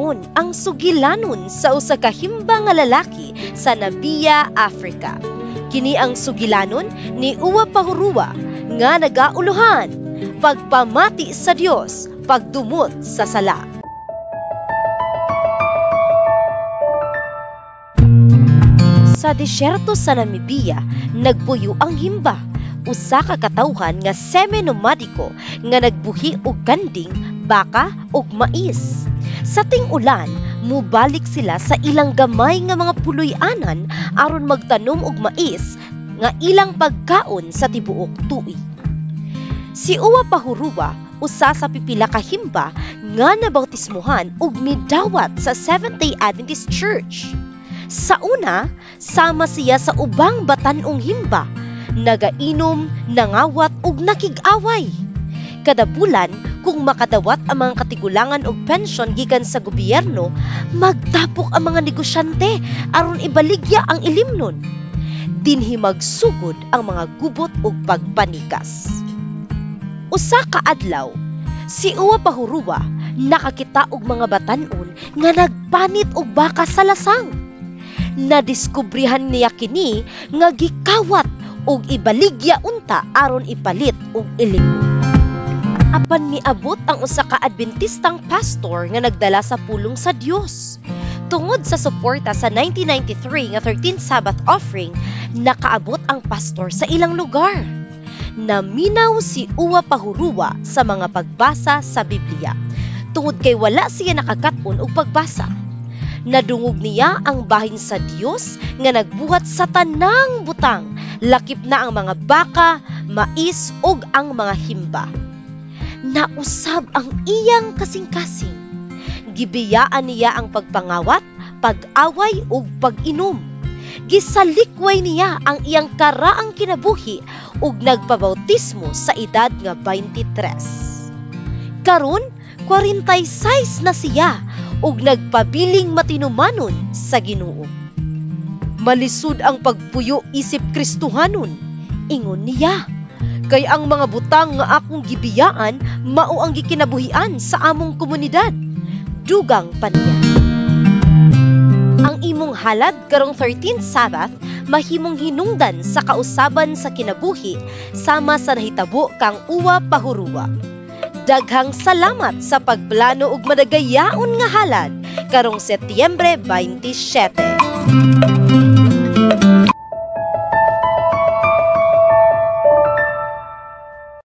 karon ang sugilanon sa usa ka himba nga lalaki sa Nabia, Africa. Kini ang sugilanon ni Uwa Pahuruwa nga nagauluhan pagpamati sa Dios, pagdumot sa sala. Sa desyerto sa Namibia, nagpuyo ang himba, usa ka katawhan nga semi-nomadiko nga nagbuhi og kanding, baka ug mais. Sa ting-ulan, mubalik sila sa ilang gamay nga mga puloy-anan aron magtanom og mais nga ilang pagkaon sa tibuok tuig. Si Uwa Pahuruwa, usa sa pipila ka himba nga nabautismohan ug midawat sa Seventh-day Adventist Church. Sa una, sama siya sa ubang batanong himba, nagainom, nangawat ug nakig-away. Kada bulan, kung makadawat ang mga katigulangan og pensyon gikan sa gobyerno, magtapok ang mga negosyante aron ibaligya ang ilimnon. Dinhi magsugod ang mga gubot ug pagpanikas. Usa ka adlaw, si Uwa Pahuruwa nakakita og mga batan-on nga nagpanit og baka sa lasang. Nadiskubrihan niya kini nga gikawat ug ibaligya unta aron ipalit og ilimnon. Apan miabot ang usa ka Adventistang pastor nga nagdala sa pulong sa Dios. Tungod sa suporta sa 1993 nga 13th Sabbath offering, nakaabot ang pastor sa ilang lugar. Naminaw si Uwa Pahuruwa sa mga pagbasa sa Biblia, tungod kay wala siya nakakaton og pagbasa. Nadungog niya ang bahin sa Dios nga nagbuhat sa tanang butang, lakip na ang mga baka, mais ug ang mga himba. Nausab ang iyang kasing-kasing. Gibiyaan niya ang pagpangawat, pag-away ug pag-inom. Gisalikway niya ang iyang karaang kinabuhi ug nagpabautismo sa edad nga 23. Karon, 46 na siya ug nagpabiling matinumanon sa Ginoo. Malisud ang pagpuyo isip Kristohanon, ingon niya. Kay ang mga butang nga akong gibiyaan mao ang gikinabuhian sa among komunidad. Dugang pa niya. Ang imong halad karong 13th Sabbath mahimong hinungdan sa kausaban sa kinabuhi sama sa nahitabo kang Uwa Pahuruwa. Daghang salamat sa pagplano ug madagayaon nga halad karong Setyembre 27.